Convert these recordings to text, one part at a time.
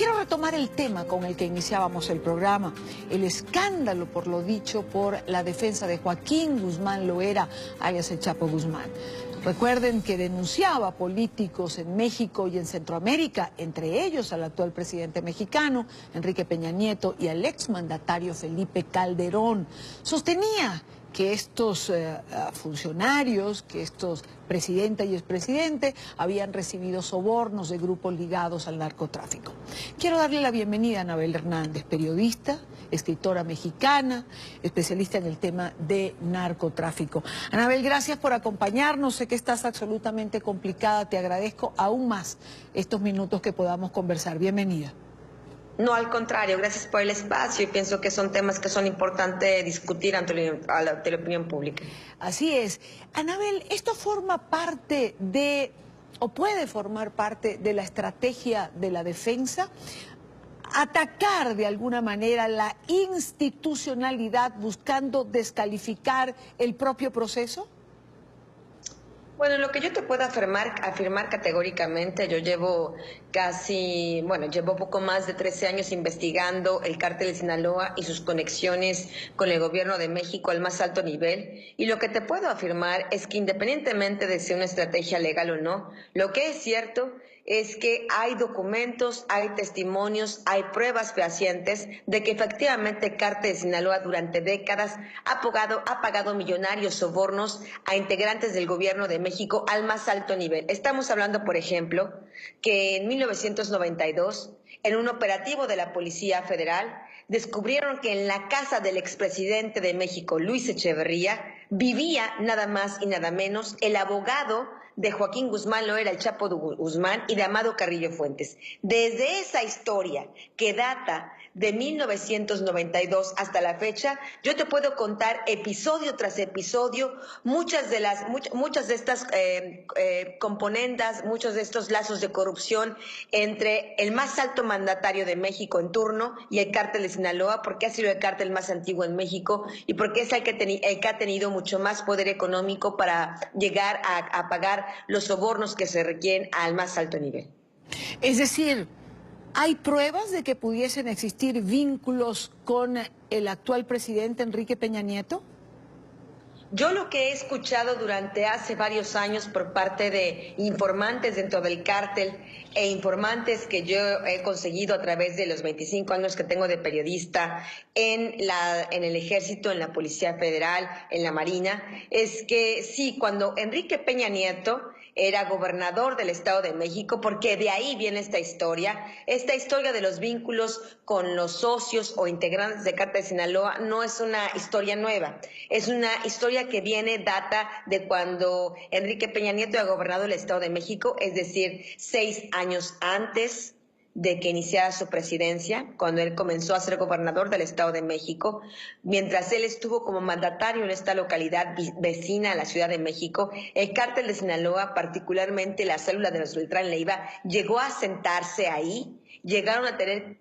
quiero retomar el tema con el que iniciábamos el programa, el escándalo por lo dicho por la defensa de Joaquín Guzmán Loera, alias el Chapo Guzmán. Recuerden que denunciaba a políticos en México y en Centroamérica, entre ellos al actual presidente mexicano, Enrique Peña Nieto, y al exmandatario Felipe Calderón. Sostenía que estos funcionarios, que estos presidenta y expresidente, habían recibido sobornos de grupos ligados al narcotráfico. Quiero darle la bienvenida a Anabel Hernández, periodista, escritora mexicana, especialista en el tema de narcotráfico. Anabel, gracias por acompañarnos. Sé que estás absolutamente complicada. Te agradezco aún más estos minutos que podamos conversar. Bienvenida. No, al contrario, gracias por el espacio y pienso que son temas que son importantes discutir ante la opinión pública. Así es. Anabel, ¿esto forma parte de, o puede formar parte de la estrategia de la defensa? Atacar de alguna manera la institucionalidad buscando descalificar el propio proceso. Bueno, lo que yo te puedo afirmar categóricamente, yo llevo llevo poco más de 13 años investigando el cártel de Sinaloa y sus conexiones con el gobierno de México al más alto nivel. Y lo que te puedo afirmar es que independientemente de ser una estrategia legal o no, lo que es cierto es que hay documentos, hay testimonios, hay pruebas fehacientes de que efectivamente el cártel de Sinaloa durante décadas ha pagado millonarios sobornos a integrantes del gobierno de México al más alto nivel. Estamos hablando, por ejemplo, que en 1992, en un operativo de la Policía Federal, descubrieron que en la casa del expresidente de México, Luis Echeverría, vivía nada más y nada menos el abogado de Joaquín Guzmán Loera, el Chapo Guzmán, y de Amado Carrillo Fuentes. Desde esa historia que data de 1992 hasta la fecha, yo te puedo contar episodio tras episodio muchas de estas componendas, muchos de estos lazos de corrupción entre el más alto mandatario de México en turno y el cártel de Sinaloa, porque ha sido el cártel más antiguo en México y porque es el que ha tenido mucho más poder económico para llegar a pagar los sobornos que se requieren al más alto nivel. Es decir, ¿hay pruebas de que pudiesen existir vínculos con el actual presidente Enrique Peña Nieto? Yo lo que he escuchado durante hace varios años por parte de informantes dentro del cártel e informantes que yo he conseguido a través de los 25 años que tengo de periodista en el Ejército, en la Policía Federal, en la Marina, es que sí, cuando Enrique Peña Nieto era gobernador del Estado de México, porque de ahí viene esta historia de los vínculos con los socios o integrantes de Cártel de Sinaloa no es una historia nueva, es una historia que data de cuando Enrique Peña Nieto era gobernador del Estado de México, es decir, 6 años antes de que iniciara su presidencia, cuando él comenzó a ser gobernador del Estado de México, mientras él estuvo como mandatario en esta localidad vecina a la Ciudad de México, el cártel de Sinaloa, particularmente la célula de los Beltrán Leiva, llegó a asentarse ahí, llegaron a tener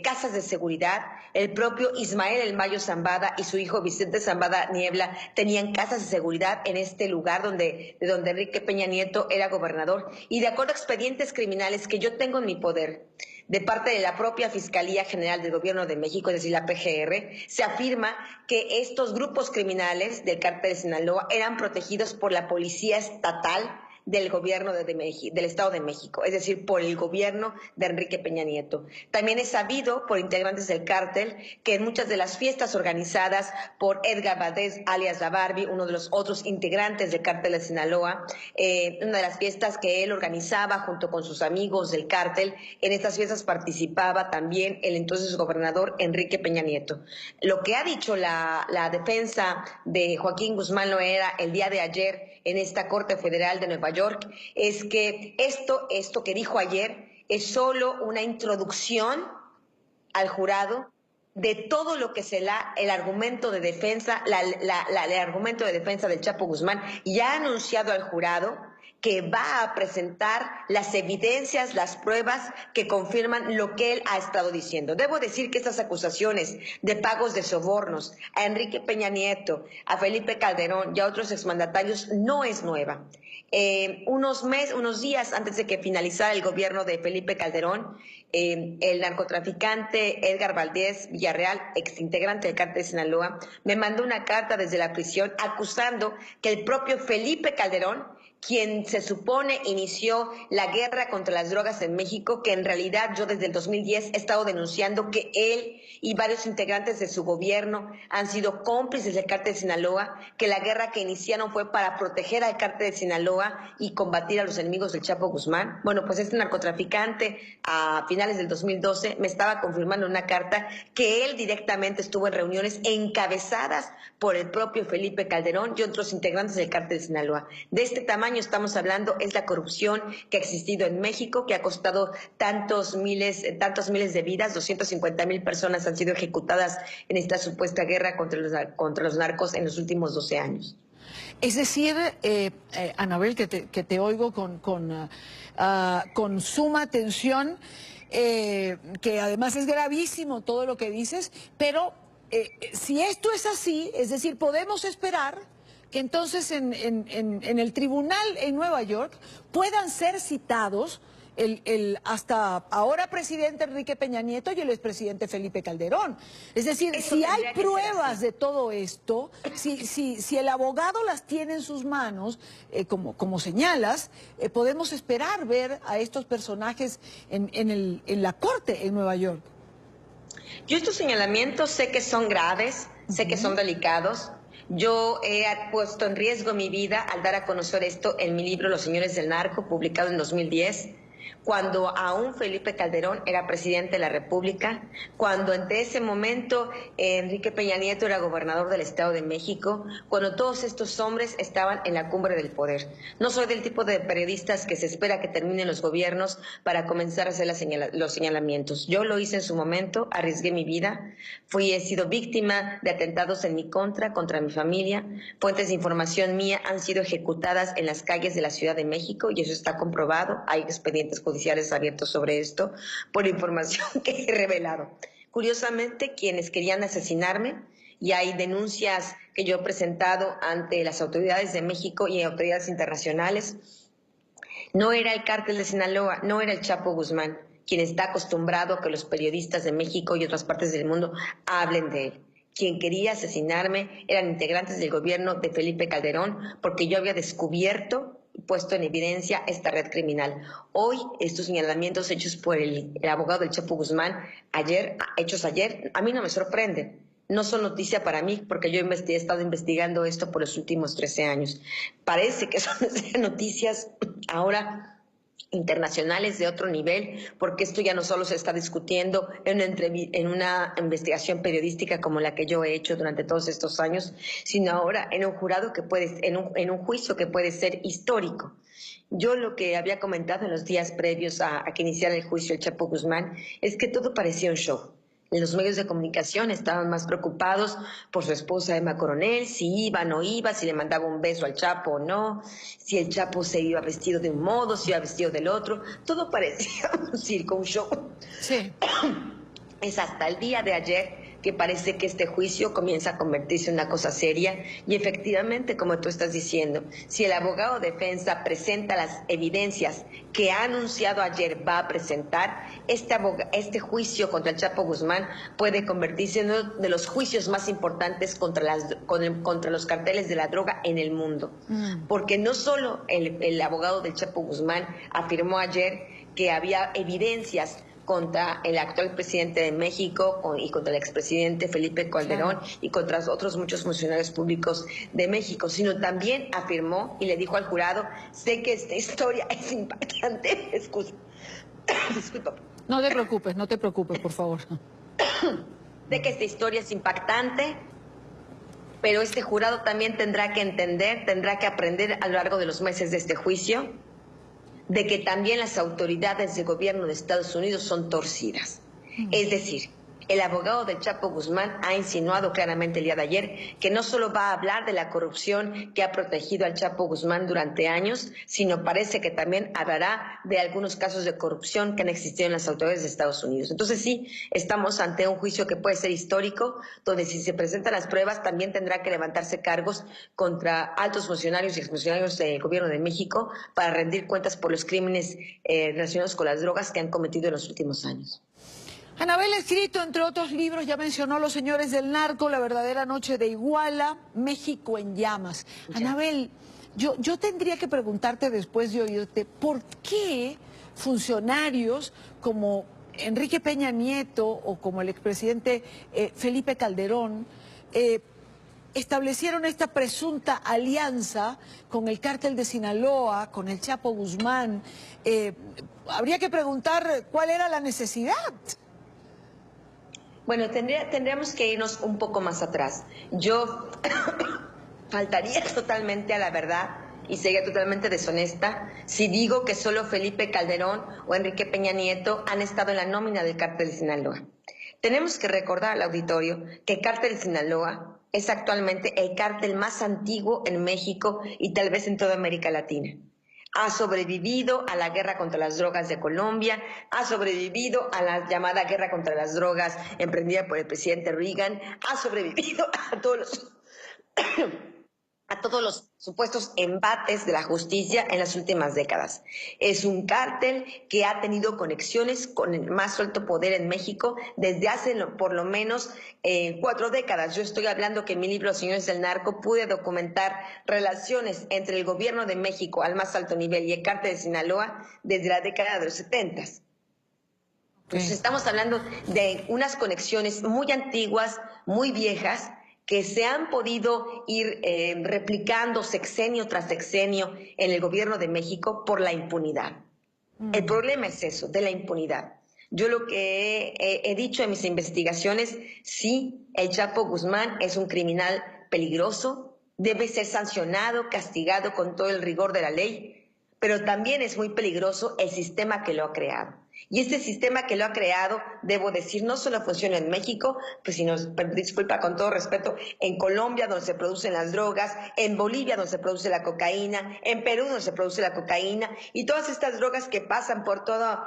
casas de seguridad. El propio Ismael El Mayo Zambada y su hijo Vicente Zambada Niebla tenían casas de seguridad en este lugar de donde Enrique Peña Nieto era gobernador. Y de acuerdo a expedientes criminales que yo tengo en mi poder, de parte de la propia Fiscalía General del Gobierno de México, es decir, la PGR, se afirma que estos grupos criminales del cártel de Sinaloa eran protegidos por la Policía Estatal del gobierno del Estado de México, es decir, por el gobierno de Enrique Peña Nieto. También es sabido por integrantes del cártel que en muchas de las fiestas organizadas por Edgar Valdés, alias La Barbie, uno de los otros integrantes del cártel de Sinaloa, una de las fiestas que él organizaba junto con sus amigos del cártel, en estas fiestas participaba también el entonces gobernador Enrique Peña Nieto. Lo que ha dicho la defensa de Joaquín Guzmán Loera el día de ayer en esta Corte Federal de Nueva York es que esto que dijo ayer es solo una introducción al jurado de todo lo que será el argumento de defensa, el argumento de defensa del Chapo Guzmán, y ha anunciado al jurado que va a presentar las evidencias, las pruebas que confirman lo que él ha estado diciendo. Debo decir que estas acusaciones de pagos de sobornos a Enrique Peña Nieto, a Felipe Calderón y a otros exmandatarios no es nueva. Unos días antes de que finalizara el gobierno de Felipe Calderón, el narcotraficante Edgar Valdés Villarreal, exintegrante del cártel de Sinaloa, me mandó una carta desde la prisión acusando que el propio Felipe Calderón, quien se supone inició la guerra contra las drogas en México, que en realidad yo desde el 2010 he estado denunciando que él y varios integrantes de su gobierno han sido cómplices del cártel de Sinaloa, que la guerra que iniciaron fue para proteger al cártel de Sinaloa y combatir a los enemigos del Chapo Guzmán. Bueno, pues este narcotraficante a finales del 2012 me estaba confirmando en una carta que él directamente estuvo en reuniones encabezadas por el propio Felipe Calderón y otros integrantes del cártel de Sinaloa. De este tamaño estamos hablando, es la corrupción que ha existido en México, que ha costado tantos miles de vidas. 250,000 personas han sido ejecutadas en esta supuesta guerra contra los narcos en los últimos 12 años. Es decir, Anabel, que te oigo con suma atención, que además es gravísimo todo lo que dices, pero si esto es así, es decir, podemos esperar que entonces en el tribunal en Nueva York puedan ser citados el hasta ahora presidente Enrique Peña Nieto y el expresidente Felipe Calderón. Es decir, si hay pruebas de todo esto, si el abogado las tiene en sus manos, como señalas, podemos esperar ver a estos personajes en la corte en Nueva York. Yo estos señalamientos sé que son graves, sé que son delicados. Yo he puesto en riesgo mi vida al dar a conocer esto en mi libro Los Señores del Narco, publicado en 2010, cuando aún Felipe Calderón era presidente de la República, cuando ante ese momento Enrique Peña Nieto era gobernador del Estado de México, cuando todos estos hombres estaban en la cumbre del poder. No soy del tipo de periodistas que se espera que terminen los gobiernos para comenzar a hacer los señalamientos. Yo lo hice en su momento, arriesgué mi vida, he sido víctima de atentados en mi contra mi familia. Fuentes de información mía han sido ejecutadas en las calles de la Ciudad de México y eso está comprobado. Hay expedientes judiciales abiertos sobre esto por información que he revelado. Curiosamente, quienes querían asesinarme, y hay denuncias que yo he presentado ante las autoridades de México y autoridades internacionales, no era el cártel de Sinaloa, no era el Chapo Guzmán, quien está acostumbrado a que los periodistas de México y otras partes del mundo hablen de él. Quien quería asesinarme eran integrantes del gobierno de Felipe Calderón, porque yo había descubierto y puesto en evidencia esta red criminal. Hoy, estos señalamientos hechos por el abogado del Chapo Guzmán, hechos ayer, a mí no me sorprenden. No son noticia para mí, porque yo he estado investigando esto por los últimos 13 años. Parece que son noticias ahora internacionales de otro nivel, porque esto ya no solo se está discutiendo en una investigación periodística como la que yo he hecho durante todos estos años, sino ahora en un en un juicio que puede ser histórico. Yo lo que había comentado en los días previos a que iniciara el juicio del Chapo Guzmán es que todo parecía un show. Los medios de comunicación estaban más preocupados por su esposa Emma Coronel, si iba o no iba, si le mandaba un beso al Chapo o no, si el Chapo se iba vestido de un modo, si iba vestido del otro. Todo parecía un circo, un show. Sí. Es hasta el día de ayer que parece que este juicio comienza a convertirse en una cosa seria y efectivamente, como tú estás diciendo, si el abogado de defensa presenta las evidencias que ha anunciado ayer va a presentar, este juicio contra el Chapo Guzmán puede convertirse en uno de los juicios más importantes contra los carteles de la droga en el mundo. Porque no solo el abogado del Chapo Guzmán afirmó ayer que había evidencias contra el actual presidente de México y contra el expresidente Felipe Calderón y contra otros muchos funcionarios públicos de México, sino también afirmó y le dijo al jurado: sé que esta historia es impactante. Disculpa. No te preocupes, por favor. Sé que esta historia es impactante, pero este jurado también tendrá que entender, tendrá que aprender a lo largo de los meses de este juicio, de que también las autoridades del gobierno de Estados Unidos son torcidas. Es decir, El abogado del Chapo Guzmán ha insinuado claramente el día de ayer que no solo va a hablar de la corrupción que ha protegido al Chapo Guzmán durante años, sino parece que también hablará de algunos casos de corrupción que han existido en las autoridades de Estados Unidos. Entonces sí, estamos ante un juicio que puede ser histórico, donde si se presentan las pruebas también tendrá que levantarse cargos contra altos funcionarios y exfuncionarios del gobierno de México para rendir cuentas por los crímenes relacionados con las drogas que han cometido en los últimos años. Anabel ha escrito, entre otros libros, ya mencionó Los Señores del Narco, La Verdadera Noche de Iguala, México en Llamas. Anabel, yo tendría que preguntarte después de oírte, ¿por qué funcionarios como Enrique Peña Nieto o como el expresidente Felipe Calderón establecieron esta presunta alianza con el cártel de Sinaloa, con el Chapo Guzmán? Habría que preguntar cuál era la necesidad. Bueno, tendríamos que irnos un poco más atrás. Yo faltaría totalmente a la verdad y sería totalmente deshonesta si digo que solo Felipe Calderón o Enrique Peña Nieto han estado en la nómina del cártel de Sinaloa. Tenemos que recordar al auditorio que el cártel de Sinaloa es actualmente el cártel más antiguo en México y tal vez en toda América Latina. Ha sobrevivido a la guerra contra las drogas de Colombia, ha sobrevivido a la llamada guerra contra las drogas emprendida por el presidente Reagan, ha sobrevivido a todos los supuestos embates de la justicia en las últimas décadas. Es un cártel que ha tenido conexiones con el más alto poder en México desde hace por lo menos 4 décadas. Yo estoy hablando que en mi libro Los Señores del Narco pude documentar relaciones entre el gobierno de México al más alto nivel y el cártel de Sinaloa desde la década de los 70. Entonces estamos hablando de unas conexiones muy antiguas, muy viejas, que se han podido ir replicando sexenio tras sexenio en el gobierno de México por la impunidad. El problema es eso, de la impunidad. Yo lo que he dicho en mis investigaciones, sí, el Chapo Guzmán es un criminal peligroso, debe ser sancionado, castigado con todo el rigor de la ley, pero también es muy peligroso el sistema que lo ha creado. Y este sistema que lo ha creado, debo decir, no solo funciona en México, pues si nos disculpa con todo respeto, en Colombia donde se producen las drogas, en Bolivia donde se produce la cocaína, en Perú donde se produce la cocaína, y todas estas drogas que pasan por toda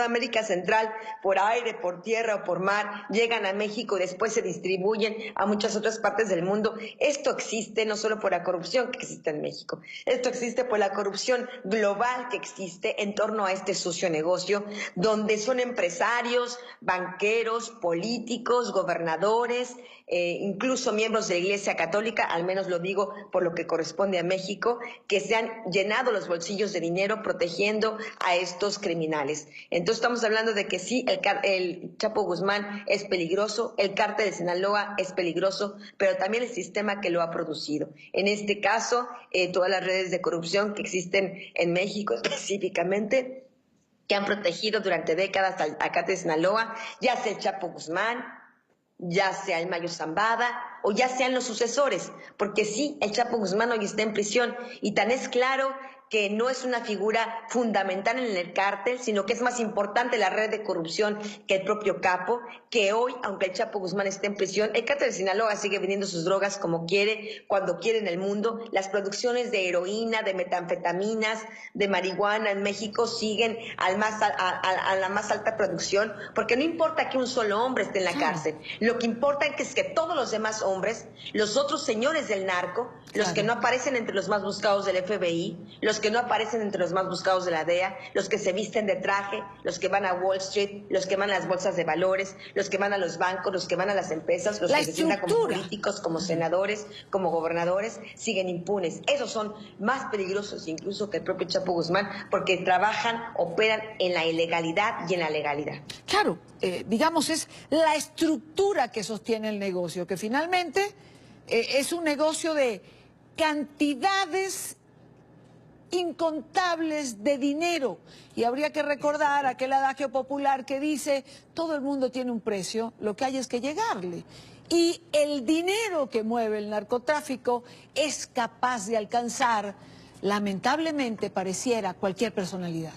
América Central, por aire, por tierra o por mar, llegan a México y después se distribuyen a muchas otras partes del mundo. Esto existe no solo por la corrupción que existe en México, esto existe por la corrupción global que existe en torno a este sucio negocio, donde son empresarios, banqueros, políticos, gobernadores, incluso miembros de la Iglesia Católica, al menos lo digo por lo que corresponde a México, que se han llenado los bolsillos de dinero protegiendo a estos criminales. Entonces estamos hablando de que sí, el Chapo Guzmán es peligroso, el cártel de Sinaloa es peligroso, pero también el sistema que lo ha producido. En este caso, todas las redes de corrupción que existen en México específicamente, que han protegido durante décadas al cártel de Sinaloa, ya sea el Chapo Guzmán, ya sea el Mayo Zambada o ya sean los sucesores, porque sí, el Chapo Guzmán hoy está en prisión y tan es claro que no es una figura fundamental en el cártel, sino que es más importante la red de corrupción que el propio capo, que hoy, aunque el Chapo Guzmán esté en prisión, el cártel de Sinaloa sigue vendiendo sus drogas como quiere, cuando quiere en el mundo. Las producciones de heroína, de metanfetaminas, de marihuana en México siguen a la más alta producción, porque no importa que un solo hombre esté en la cárcel, lo que importa es que todos los demás hombres, los otros señores del narco, los que no aparecen entre los más buscados del FBI, los que no aparecen entre los más buscados de la DEA, los que se visten de traje, los que van a Wall Street, los que van a las bolsas de valores, los que van a los bancos, los que van a las empresas, los que se sientan como políticos, como senadores, como gobernadores, siguen impunes. Esos son más peligrosos incluso que el propio Chapo Guzmán, porque trabajan, operan en la ilegalidad y en la legalidad. Claro, digamos, es la estructura que sostiene el negocio, que finalmente es un negocio de cantidades incontables de dinero. Y habría que recordar aquel adagio popular que dice: todo el mundo tiene un precio, lo que hay es que llegarle. Y el dinero que mueve el narcotráfico es capaz de alcanzar, lamentablemente pareciera, cualquier personalidad.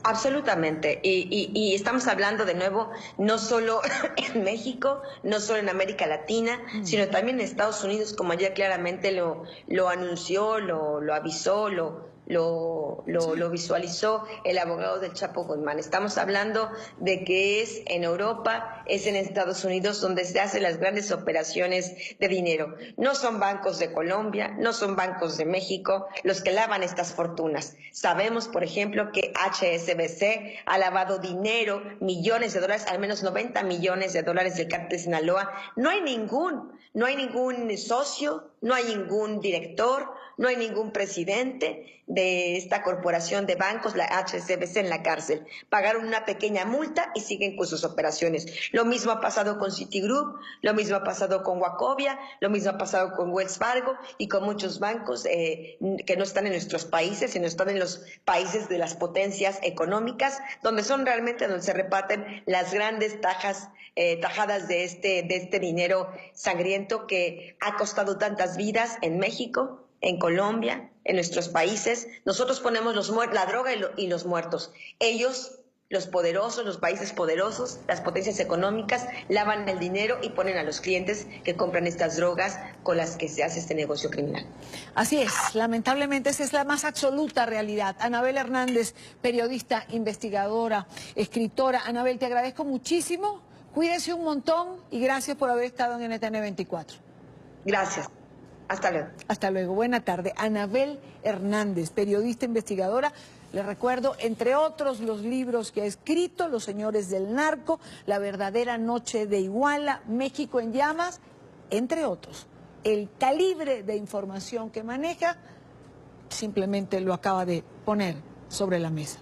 Absolutamente. Y estamos hablando de nuevo, no solo en México, no solo en América Latina, sino también en Estados Unidos, como ayer claramente lo anunció, lo avisó, lo visualizó el abogado del Chapo Guzmán. Estamos hablando de que es en Europa, es en Estados Unidos donde se hacen las grandes operaciones de dinero. No son bancos de Colombia, no son bancos de México los que lavan estas fortunas. Sabemos, por ejemplo, que HSBC ha lavado dinero, millones de dólares, al menos 90 millones de dólares del cártel de Sinaloa. No hay ningún socio, no hay ningún director, no hay ningún presidente de esta corporación de bancos, la HSBC, en la cárcel. Pagaron una pequeña multa y siguen con sus operaciones. Lo mismo ha pasado con Citigroup, lo mismo ha pasado con Wachovia, lo mismo ha pasado con Wells Fargo y con muchos bancos que no están en nuestros países, sino están en los países de las potencias económicas, donde son realmente donde se reparten las grandes tajadas de este dinero sangriento que ha costado tantas vidas en México, en Colombia, en nuestros países. Nosotros ponemos la droga y los muertos. Ellos, los poderosos, los países poderosos, las potencias económicas, lavan el dinero y ponen a los clientes que compran estas drogas con las que se hace este negocio criminal. Así es, lamentablemente esa es la más absoluta realidad. Anabel Hernández, periodista, investigadora, escritora. Anabel, te agradezco muchísimo, cuídese un montón y gracias por haber estado en NTN 24. Gracias. Hasta luego. Hasta luego. Buena tarde. Anabel Hernández, periodista investigadora. Les recuerdo, entre otros, los libros que ha escrito: Los señores del narco, La verdadera noche de Iguala, México en llamas, entre otros. El calibre de información que maneja simplemente lo acaba de poner sobre la mesa.